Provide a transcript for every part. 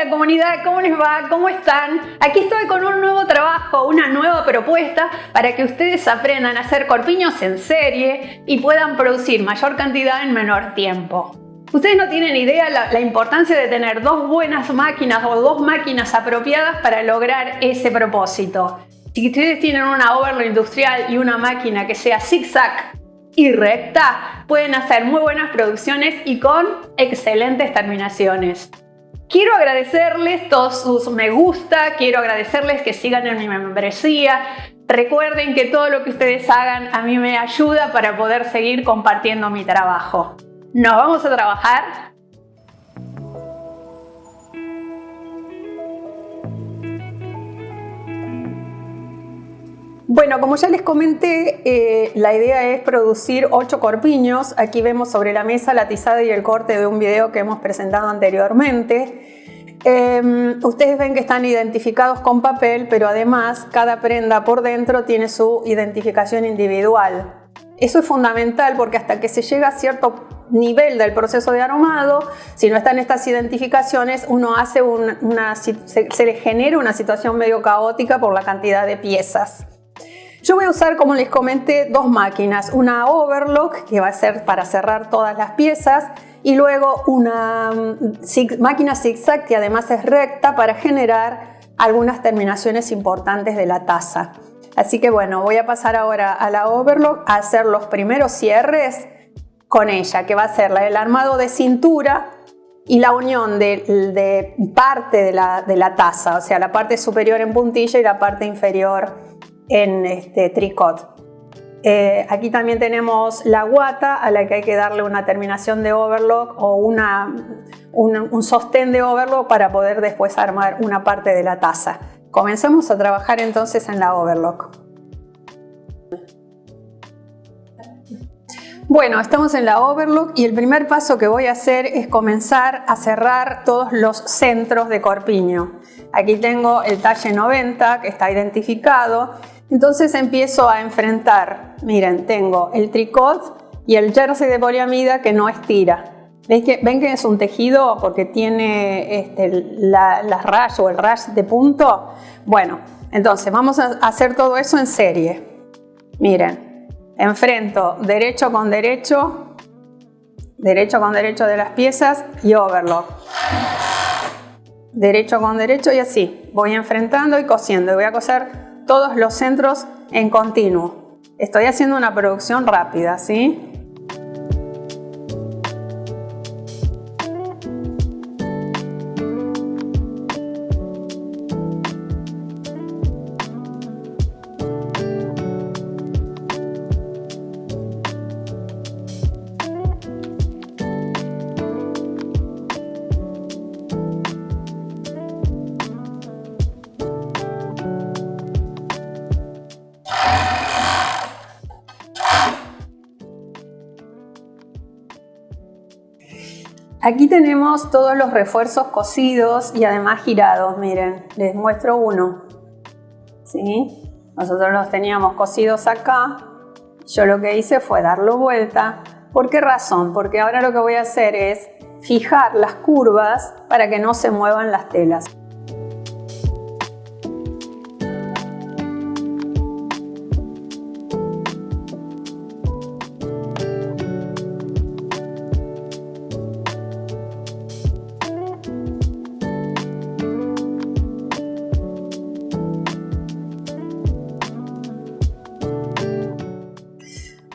Hola comunidad, ¿cómo les va? ¿Cómo están? Aquí estoy con un nuevo trabajo, una nueva propuesta para que ustedes aprendan a hacer corpiños en serie y puedan producir mayor cantidad en menor tiempo. Ustedes no tienen idea la importancia de tener dos buenas máquinas o dos máquinas apropiadas para lograr ese propósito. Si ustedes tienen una overlock industrial y una máquina que sea zigzag y recta, pueden hacer muy buenas producciones y con excelentes terminaciones. Quiero agradecerles todos sus me gusta, quiero agradecerles que sigan en mi membresía. Recuerden que todo lo que ustedes hagan a mí me ayuda para poder seguir compartiendo mi trabajo. ¿Nos vamos a trabajar? Bueno, como ya les comenté, la idea es producir 8 corpiños. Aquí vemos sobre la mesa la tizada y el corte de un video que hemos presentado anteriormente. Ustedes ven que están identificados con papel, pero además cada prenda por dentro tiene su identificación individual. Eso es fundamental porque hasta que se llega a cierto nivel del proceso de armado, si no están estas identificaciones, uno hace se le genera una situación medio caótica por la cantidad de piezas. Yo voy a usar, como les comenté, dos máquinas, una overlock que va a ser para cerrar todas las piezas y luego una máquina zigzag que además es recta para generar algunas terminaciones importantes de la taza. Así que bueno, voy a pasar ahora a la overlock a hacer los primeros cierres con ella, que va a ser el armado de cintura y la unión de parte de la taza, o sea, la parte superior en puntilla y la parte inferior en tricot. Aquí también tenemos la guata a la que hay que darle una terminación de overlock o un sostén de overlock para poder después armar una parte de la taza. Comenzamos a trabajar entonces en la overlock. Bueno, estamos en la overlock y el primer paso que voy a hacer es comenzar a cerrar todos los centros de corpiño. Aquí tengo el talle 90 que está identificado. Entonces empiezo a enfrentar, miren, tengo el tricot y el jersey de poliamida que no estira. ¿Ven que es un tejido porque tiene la raya o el rash de punto? Bueno, entonces vamos a hacer todo eso en serie. Miren, enfrento derecho con derecho de las piezas y overlock. Derecho con derecho y así. Voy enfrentando y cosiendo. Y voy a coser todos los centros en continuo. Estoy haciendo una producción rápida, ¿sí? Aquí tenemos todos los refuerzos cosidos y además girados, miren, les muestro uno, ¿sí? Nosotros los teníamos cosidos acá, yo lo que hice fue darlo vuelta. ¿Por qué razón? Porque ahora lo que voy a hacer es fijar las curvas para que no se muevan las telas.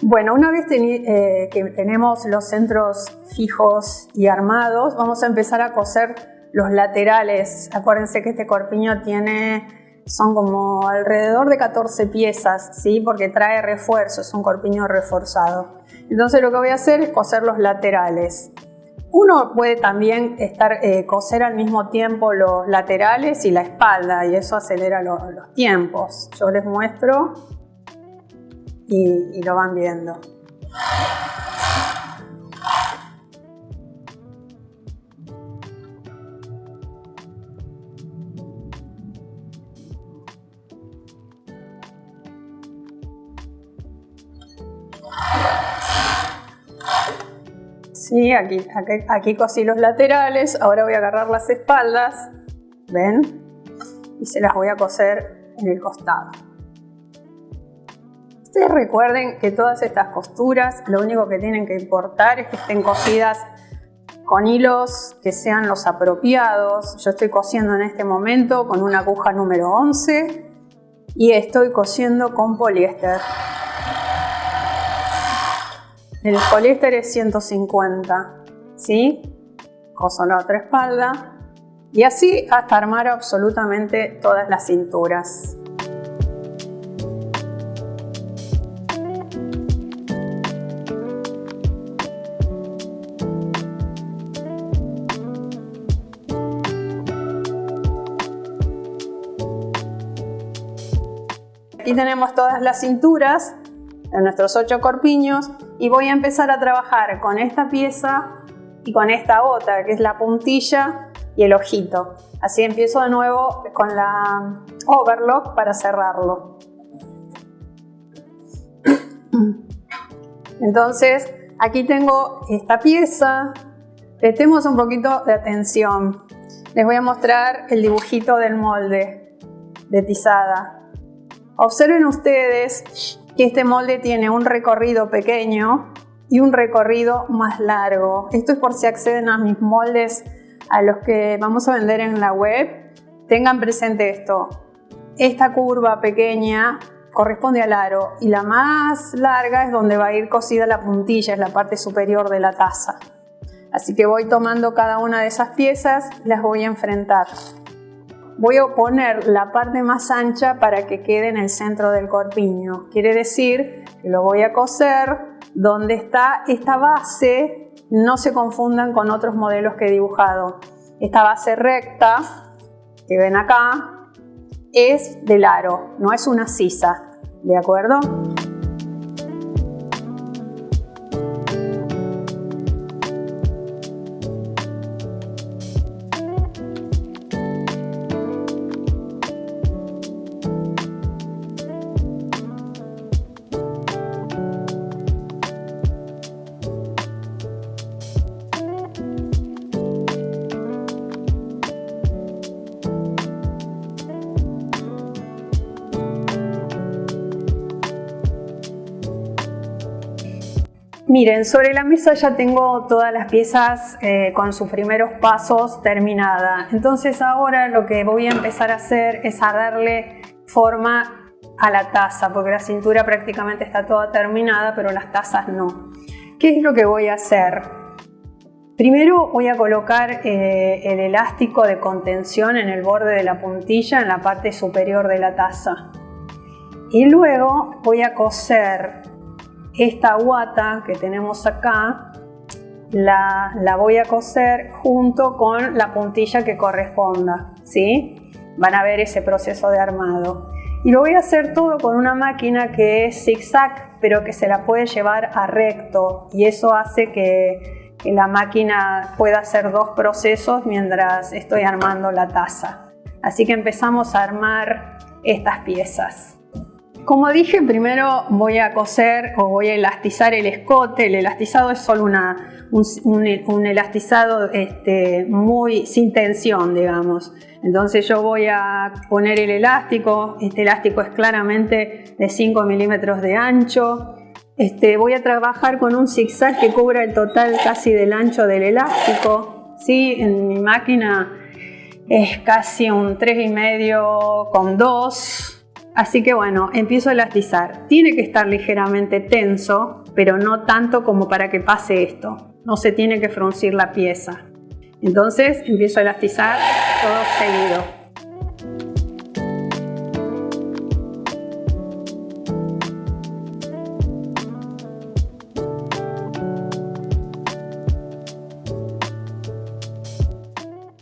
Bueno, una vez que tenemos los centros fijos y armados, vamos a empezar a coser los laterales. Acuérdense que este corpiño son como alrededor de 14 piezas, ¿sí? Porque trae refuerzo, es un corpiño reforzado. Entonces lo que voy a hacer es coser los laterales. Uno puede también coser al mismo tiempo los laterales y la espalda y eso acelera los tiempos. Yo les muestro y lo van viendo. Sí, aquí cosí los laterales, ahora voy a agarrar las espaldas ¿ven? Y se las voy a coser en el costado. Ustedes recuerden que todas estas costuras, lo único que tienen que importar es que estén cosidas con hilos que sean los apropiados. Yo estoy cosiendo en este momento con una aguja número 11 y estoy cosiendo con poliéster. El poliéster es 150, ¿sí? Coso la otra espalda y así hasta armar absolutamente todas las cinturas. Aquí tenemos todas las cinturas de nuestros 8 corpiños y voy a empezar a trabajar con esta pieza y con esta otra, que es la puntilla y el ojito. Así empiezo de nuevo con la overlock para cerrarlo. Entonces aquí tengo esta pieza. Prestemos un poquito de atención. Les voy a mostrar el dibujito del molde de tizada. Observen ustedes que este molde tiene un recorrido pequeño y un recorrido más largo. Esto es por si acceden a mis moldes a los que vamos a vender en la web. Tengan presente esto. Esta curva pequeña corresponde al aro y la más larga es donde va a ir cosida la puntilla, es la parte superior de la taza. Así que voy tomando cada una de esas piezas y las voy a enfrentar. Voy a poner la parte más ancha para que quede en el centro del corpiño. Quiere decir que lo voy a coser donde está esta base. No se confundan con otros modelos que he dibujado. Esta base recta que ven acá es del aro, no es una sisa, ¿de acuerdo? Miren, sobre la mesa ya tengo todas las piezas con sus primeros pasos terminadas. Entonces ahora lo que voy a empezar a hacer es a darle forma a la taza, porque la cintura prácticamente está toda terminada, pero las tazas no. ¿Qué es lo que voy a hacer? Primero voy a colocar el elástico de contención en el borde de la puntilla, en la parte superior de la taza. Y luego voy a coser esta guata que tenemos acá, la voy a coser junto con la puntilla que corresponda, ¿sí? Van a ver ese proceso de armado. Y lo voy a hacer todo con una máquina que es zigzag, pero que se la puede llevar a recto. Y eso hace que la máquina pueda hacer dos procesos mientras estoy armando la taza. Así que empezamos a armar estas piezas. Como dije, primero voy a coser o voy a elastizar el escote. El elastizado es solo un elastizado muy sin tensión, digamos. Entonces yo voy a poner el elástico. Este elástico es claramente de 5 milímetros de ancho. Voy a trabajar con un zigzag que cubra el total casi del ancho del elástico. ¿Sí? En mi máquina es casi un 3,5 con 2. Así que bueno, empiezo a elastizar. Tiene que estar ligeramente tenso, pero no tanto como para que pase esto. No se tiene que fruncir la pieza. Entonces empiezo a elastizar todo seguido.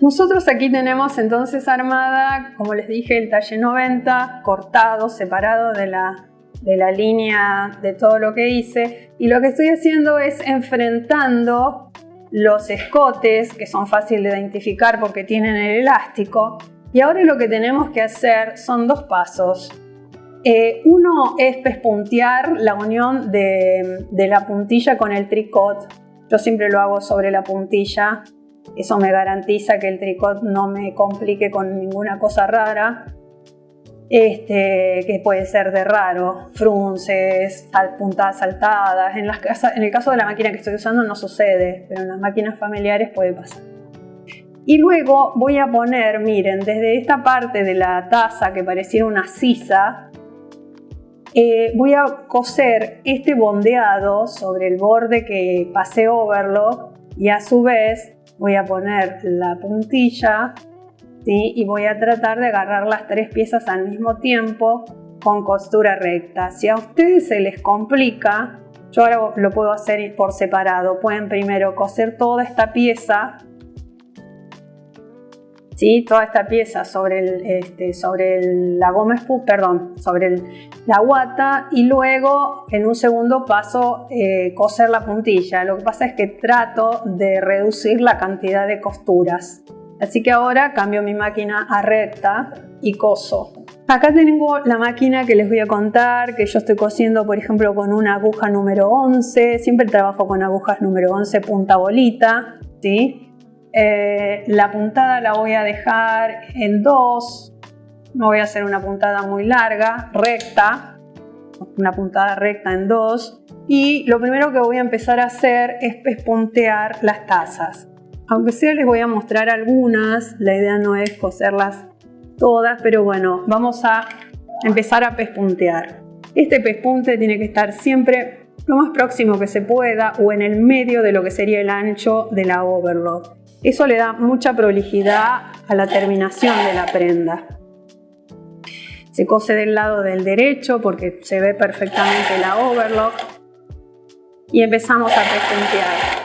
Nosotros aquí tenemos entonces armada, como les dije, el talle 90, cortado, separado de la línea de todo lo que hice. Y lo que estoy haciendo es enfrentando los escotes, que son fáciles de identificar porque tienen el elástico. Y ahora lo que tenemos que hacer son dos pasos. Uno es pespuntear la unión de la puntilla con el tricot. Yo siempre lo hago sobre la puntilla Eso me garantiza que el tricot no me complique con ninguna cosa rara, que puede ser de raro, frunces, puntadas saltadas. En el caso de la máquina que estoy usando no sucede, pero en las máquinas familiares puede pasar. Y luego voy a poner, miren, desde esta parte de la taza que pareciera una sisa, voy a coser este bondeado sobre el borde que pasé overlock y a su vez voy a poner la puntilla, ¿sí? Y voy a tratar de agarrar las 3 piezas al mismo tiempo con costura recta. Si a ustedes se les complica, yo ahora lo puedo hacer por separado. Pueden primero coser toda esta pieza, ¿sí? Toda esta pieza sobre la goma espuma, perdón, sobre la guata, y luego en un segundo paso coser la puntilla. Lo que pasa es que trato de reducir la cantidad de costuras. Así que ahora cambio mi máquina a recta y coso. Acá tengo la máquina que les voy a contar, que yo estoy cosiendo, por ejemplo, con una aguja número 11. Siempre trabajo con agujas número 11 punta bolita, ¿sí? La puntada la voy a dejar en 2, no voy a hacer una puntada muy larga, recta, una puntada recta en 2, y lo primero que voy a empezar a hacer es pespuntear las tazas. Aunque sea les voy a mostrar algunas, la idea no es coserlas todas, pero bueno, vamos a empezar a pespuntear. Este pespunte tiene que estar siempre lo más próximo que se pueda o en el medio de lo que sería el ancho de la overlock. Eso le da mucha prolijidad a la terminación de la prenda. Se cose del lado del derecho porque se ve perfectamente la overlock. Y empezamos a pespuntear.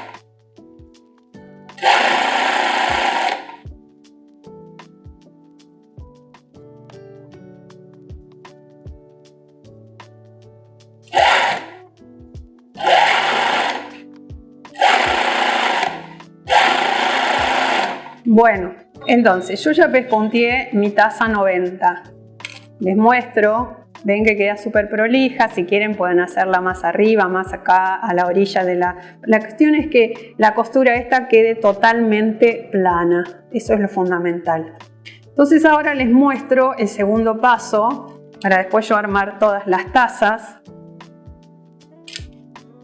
Bueno, entonces yo ya pespunteé mi taza 90. Les muestro, ven que queda súper prolija. Si quieren pueden hacerla más arriba, más acá a la orilla de la... La cuestión es que la costura esta quede totalmente plana. Eso es lo fundamental. Entonces ahora les muestro el segundo paso para después yo armar todas las tazas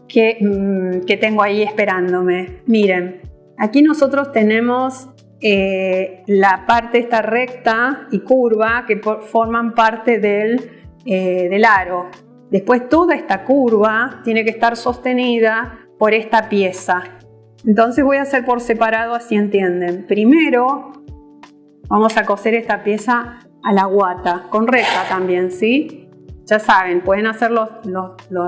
que tengo ahí esperándome. Miren, aquí nosotros tenemos la parte esta recta y curva que forman parte del aro. Después toda esta curva tiene que estar sostenida por esta pieza. Entonces voy a hacer por separado, así entienden. Primero vamos a coser esta pieza a la guata, con recta también, ¿sí? Ya saben, pueden hacer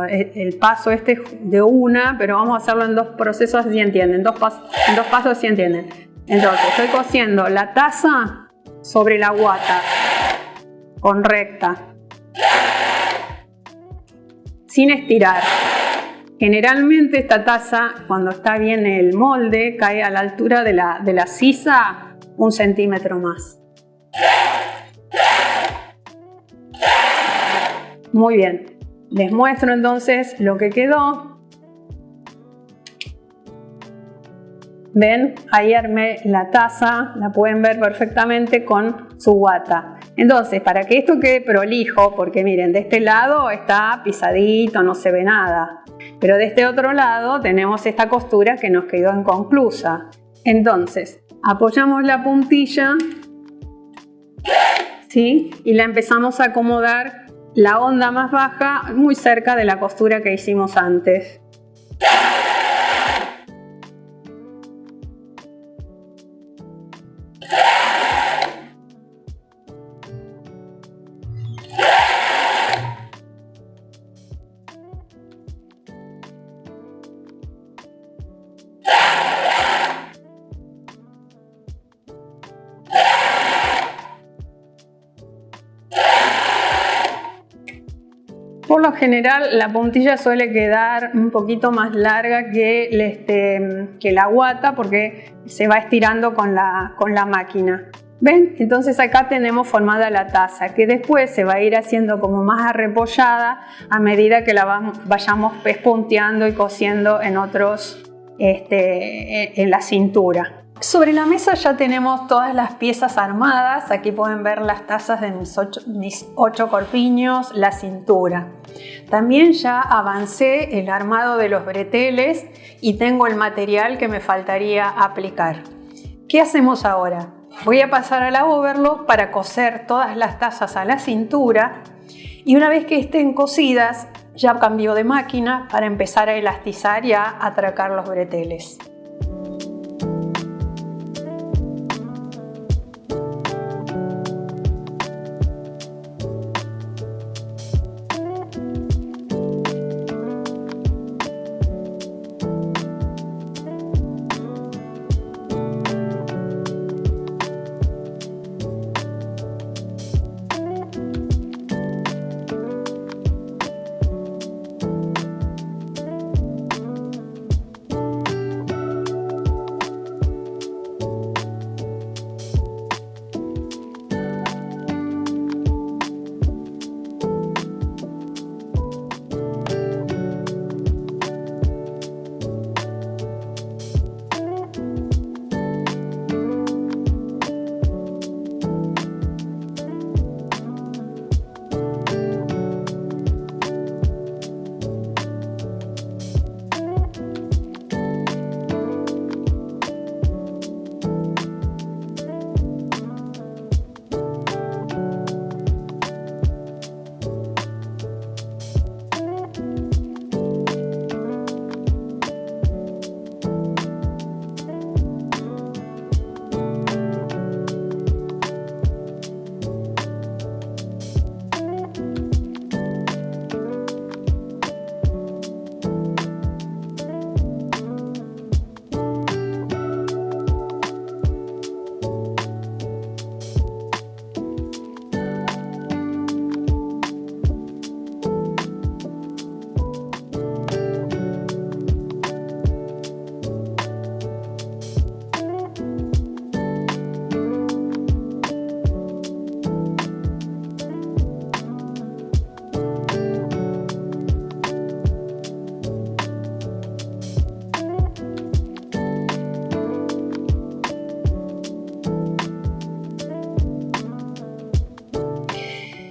el paso este de una, pero vamos a hacerlo en 2 procesos, así entienden. En dos pasos, así entienden. Entonces estoy cosiendo la taza sobre la guata con recta, sin estirar. Generalmente esta taza, cuando está bien el molde, cae a la altura de la sisa 1 centímetro más. Muy bien, les muestro entonces lo que quedó. Ven, ahí armé la taza, la pueden ver perfectamente con su guata. Entonces, para que esto quede prolijo, porque miren, de este lado está pisadito, no se ve nada. Pero de este otro lado tenemos esta costura que nos quedó inconclusa. Entonces, apoyamos la puntilla, ¿sí? Y la empezamos a acomodar la onda más baja, muy cerca de la costura que hicimos antes. Por lo general la puntilla suele quedar un poquito más larga que la guata porque se va estirando con la máquina. ¿Ven? Entonces acá tenemos formada la taza que después se va a ir haciendo como más arrepollada a medida que la vayamos pespunteando y cosiendo en la cintura. Sobre la mesa ya tenemos todas las piezas armadas. Aquí pueden ver las tazas de mis 8 corpiños, la cintura. También ya avancé el armado de los breteles y tengo el material que me faltaría aplicar. ¿Qué hacemos ahora? Voy a pasar a la overlock para coser todas las tazas a la cintura y una vez que estén cosidas ya cambio de máquina para empezar a elastizar y a atracar los breteles.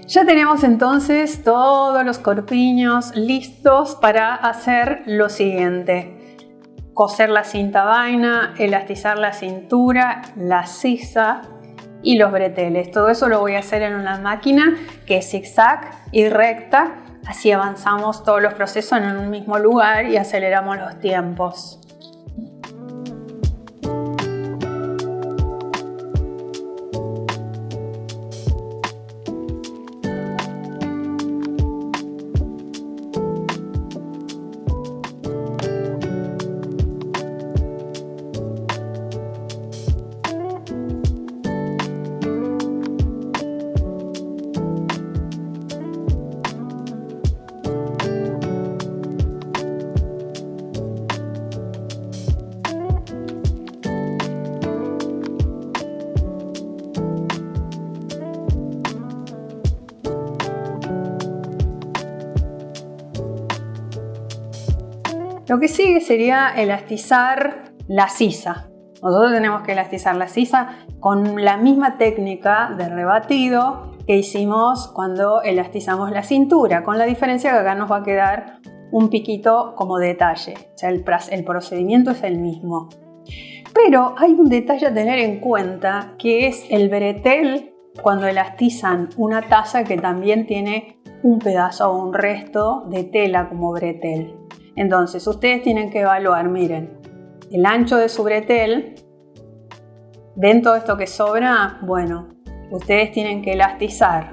Ya tenemos entonces todos los corpiños listos para hacer lo siguiente: coser la cinta vaina, elastizar la cintura, la sisa y los breteles. Todo eso lo voy a hacer en una máquina que es zigzag y recta, así avanzamos todos los procesos en un mismo lugar y aceleramos los tiempos. Lo que sigue sería elastizar la sisa. Nosotros tenemos que elastizar la sisa con la misma técnica de rebatido que hicimos cuando elastizamos la cintura, con la diferencia que acá nos va a quedar un piquito como detalle. O sea, el procedimiento es el mismo. Pero hay un detalle a tener en cuenta, que es el bretel cuando elastizan una taza que también tiene un pedazo o un resto de tela como bretel. Entonces ustedes tienen que evaluar, miren, el ancho de su bretel. ¿Ven todo esto que sobra? Bueno, ustedes tienen que elastizar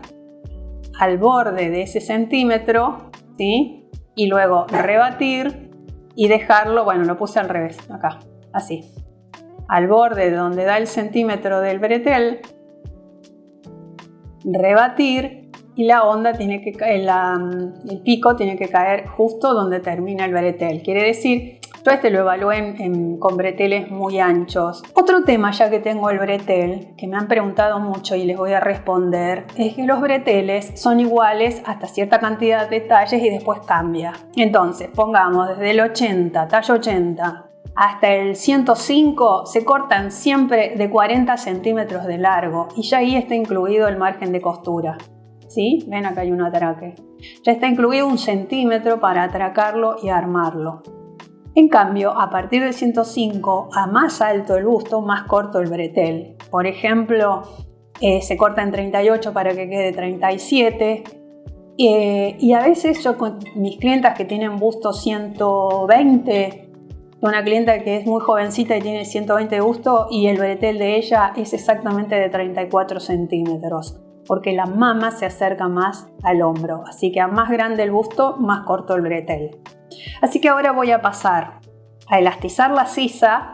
al borde de ese centímetro, ¿sí? Y luego rebatir y dejarlo, bueno, lo puse al revés, acá, así. Al borde donde da el centímetro del bretel, rebatir. Y la onda tiene que el pico tiene que caer justo donde termina el bretel. Quiere decir, yo lo evalué con breteles muy anchos. Otro tema, ya que tengo el bretel, que me han preguntado mucho y les voy a responder, es que los breteles son iguales hasta cierta cantidad de talles y después cambia. Entonces, pongamos desde el 80, tallo 80, hasta el 105 se cortan siempre de 40 centímetros de largo y ya ahí está incluido el margen de costura. ¿Sí? Ven, acá hay un atraque. Ya está incluido 1 centímetro para atracarlo y armarlo. En cambio, a partir del 105, a más alto el busto, más corto el bretel. Por ejemplo, se corta en 38 para que quede 37. Y a veces yo con mis clientas que tienen busto 120, una clienta que es muy jovencita y tiene 120 de busto y el bretel de ella es exactamente de 34 centímetros, porque la mama se acerca más al hombro, así que a más grande el busto, más corto el bretel. Así que ahora voy a pasar a elastizar la sisa,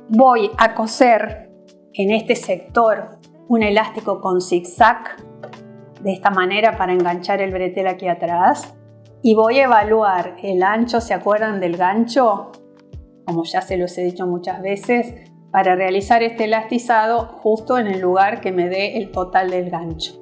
voy a coser en este sector un elástico con zigzag, de esta manera para enganchar el bretel aquí atrás, y voy a evaluar el ancho, ¿se acuerdan del gancho? Como ya se los he dicho muchas veces, para realizar este elastizado justo en el lugar que me dé el total del gancho.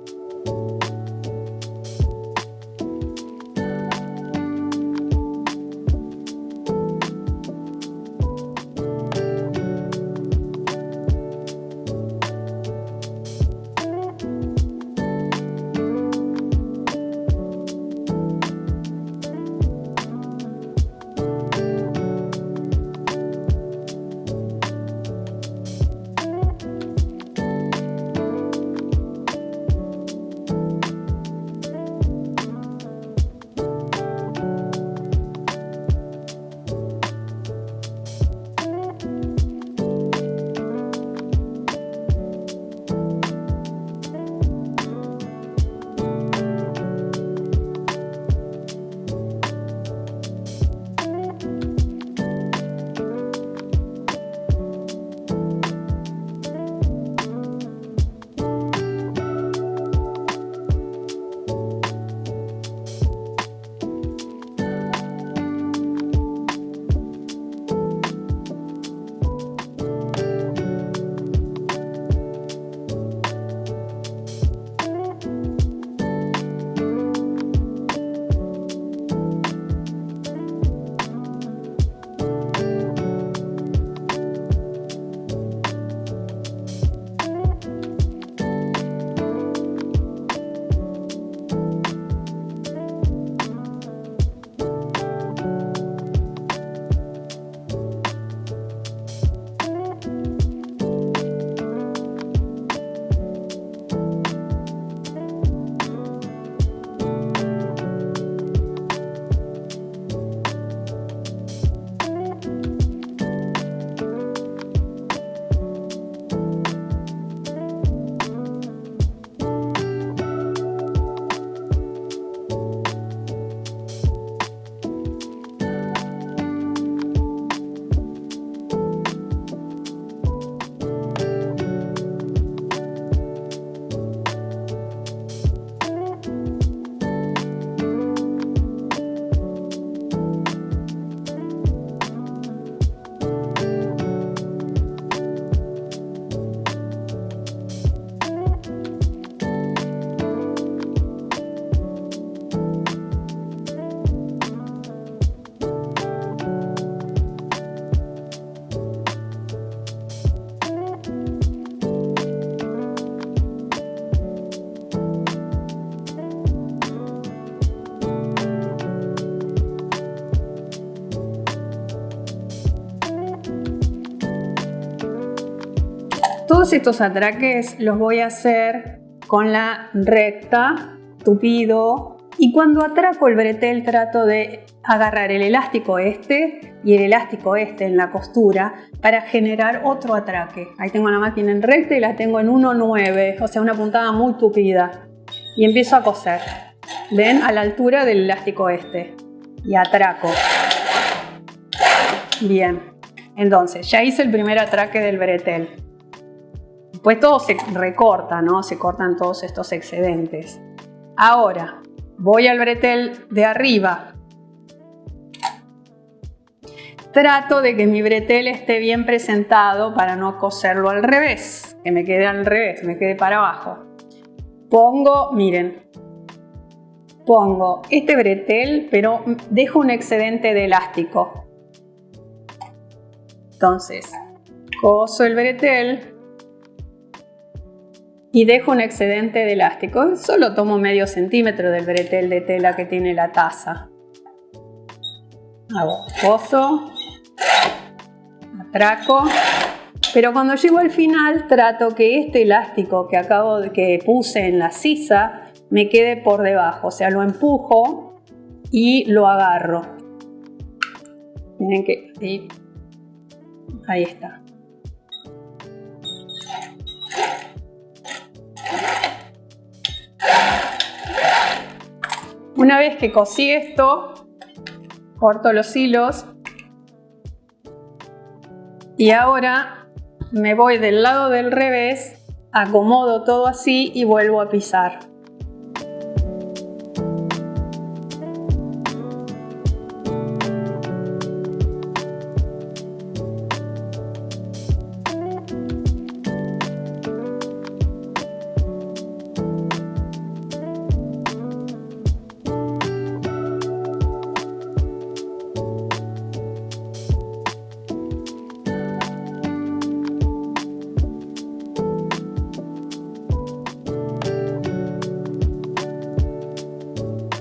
Todos estos atraques los voy a hacer con la recta, tupido, y cuando atraco el bretel trato de agarrar el elástico este y el elástico este en la costura para generar otro atraque. Ahí tengo la máquina en recta y la tengo en 1,9, o sea, una puntada muy tupida. Y empiezo a coser, ¿ven? A la altura del elástico este. Y atraco. Bien, entonces ya hice el primer atraque del bretel. Después todo se recorta, ¿no? Se cortan todos estos excedentes. Ahora voy al bretel de arriba. Trato de que mi bretel esté bien presentado para no coserlo al revés, que me quede al revés, me quede para abajo. Pongo, miren, pongo este bretel, pero dejo un excedente de elástico. Entonces, coso el bretel y dejo un excedente de elástico. Solo tomo medio centímetro del bretel de tela que tiene la taza. Hago coso, atraco, pero cuando llego al final trato que este elástico que puse en la sisa me quede por debajo, o sea, lo empujo y lo agarro. Miren que ahí está. Una vez que cosí esto, corto los hilos y ahora me voy del lado del revés, acomodo todo así y vuelvo a pisar.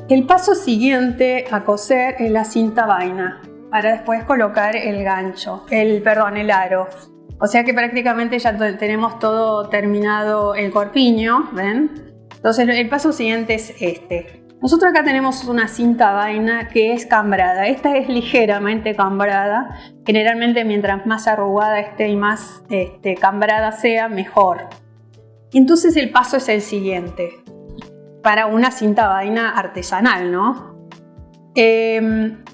El paso siguiente a coser es la cinta vaina para después colocar el gancho, el aro. O sea que prácticamente ya tenemos todo terminado el corpiño, ¿ven? Entonces el paso siguiente es este. Nosotros acá tenemos una cinta vaina que es cambrada. Esta es ligeramente cambrada. Generalmente mientras más arrugada esté y más cambrada sea, mejor. Entonces el paso es el siguiente. Para una cinta vaina artesanal, ¿no?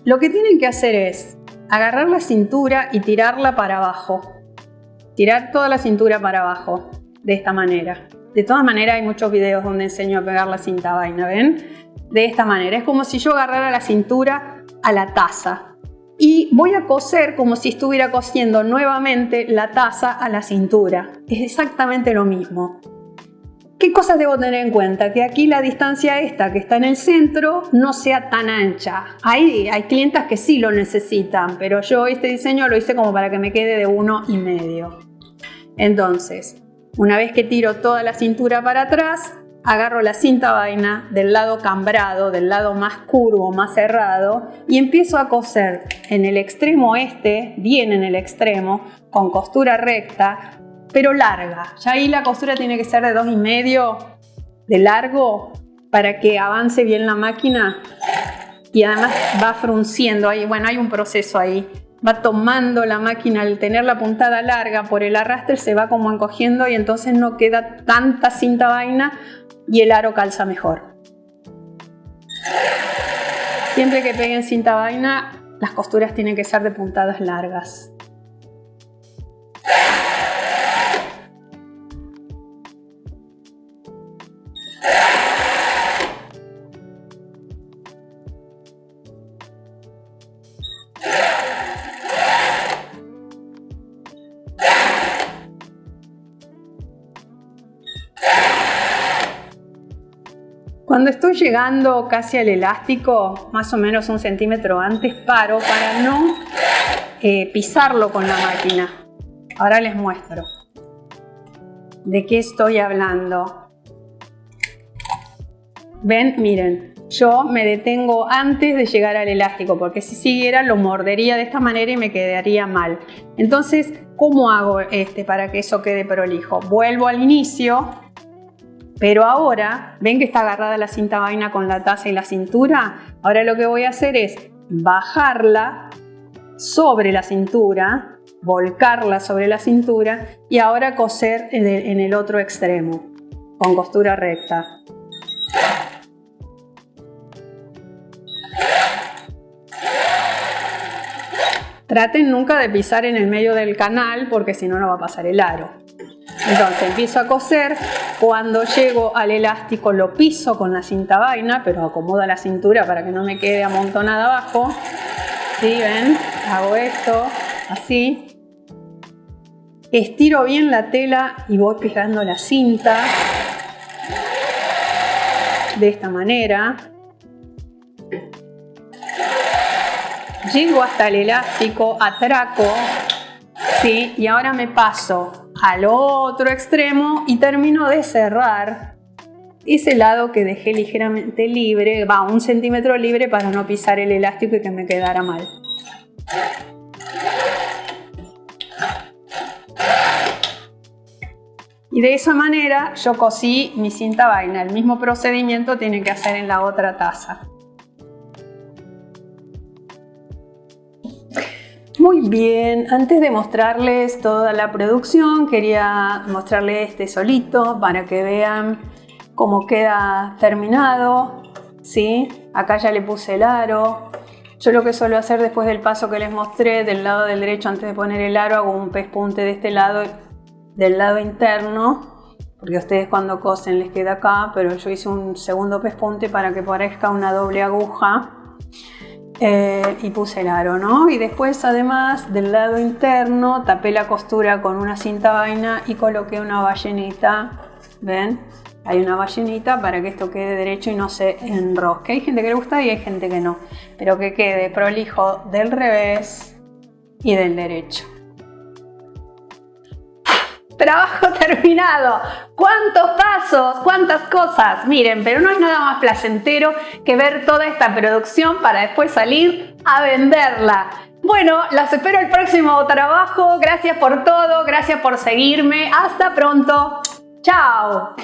Lo que tienen que hacer es agarrar la cintura y tirarla para abajo. Tirar toda la cintura para abajo, de esta manera. De todas maneras hay muchos videos donde enseño a pegar la cinta vaina, ¿ven? De esta manera, es como si yo agarrara la cintura a la taza. Y voy a coser como si estuviera cosiendo nuevamente la taza a la cintura. Es exactamente lo mismo. ¿Qué cosas debo tener en cuenta? Que aquí la distancia esta que está en el centro no sea tan ancha. Hay clientas que sí lo necesitan, pero yo este diseño lo hice como para que me quede de 1,5. Entonces, una vez que tiro toda la cintura para atrás, agarro la cinta vaina del lado cambrado, del lado más curvo, más cerrado, y empiezo a coser en el extremo bien en el extremo, con costura recta, pero larga. Ya ahí la costura tiene que ser de 2,5 de largo para que avance bien la máquina y además va frunciendo ahí. Bueno, hay un proceso ahí. Va tomando la máquina, al tener la puntada larga por el arrastre se va como encogiendo y entonces no queda tanta cinta vaina y el aro calza mejor. Siempre que peguen cinta vaina, las costuras tienen que ser de puntadas largas. Cuando estoy llegando casi al elástico, más o menos 1 centímetro antes, paro para no pisarlo con la máquina. Ahora les muestro de qué estoy hablando. ¿Ven? Miren, yo me detengo antes de llegar al elástico porque si siguiera lo mordería de esta manera y me quedaría mal. Entonces, ¿cómo hago para que eso quede prolijo? Vuelvo al inicio. Pero ahora, ¿ven que está agarrada la cinta vaina con la taza y la cintura? Ahora lo que voy a hacer es bajarla sobre la cintura, volcarla sobre la cintura y ahora coser en el otro extremo, con costura recta. Traten nunca de pisar en el medio del canal porque si no, no va a pasar el aro. Entonces empiezo a coser, cuando llego al elástico lo piso con la cinta vaina, pero acomodo la cintura para que no me quede amontonada abajo. ¿Sí? ¿Ven? Hago esto, así. Estiro bien la tela y voy pegando la cinta de esta manera. Llego hasta el elástico, atraco ¿sí? Y ahora me paso al otro extremo y termino de cerrar ese lado que dejé ligeramente libre, va 1 centímetro libre para no pisar el elástico y que me quedara mal. Y de esa manera yo cosí mi cinta vaina. El mismo procedimiento tiene que hacer en la otra taza. Muy bien, antes de mostrarles toda la producción, quería mostrarles este solito para que vean cómo queda terminado, ¿sí? Acá ya le puse el aro. Yo lo que suelo hacer después del paso que les mostré, del lado del derecho, antes de poner el aro, hago un pespunte de este lado, del lado interno, porque a ustedes cuando cosen les queda acá, pero yo hice un segundo pespunte para que parezca una doble aguja. Y puse el aro, ¿no? Y después, además, del lado interno tapé la costura con una cinta vaina y coloqué una ballenita. ¿Ven? Hay una ballenita para que esto quede derecho y no se enrosque. Hay gente que le gusta y hay gente que no, pero que quede prolijo del revés y del derecho. Trabajo terminado. ¿Cuántos pasos? ¿Cuántas cosas? Miren, pero no hay nada más placentero que ver toda esta producción para después salir a venderla. Bueno, las espero el próximo trabajo. Gracias por todo, gracias por seguirme. Hasta pronto. Chao.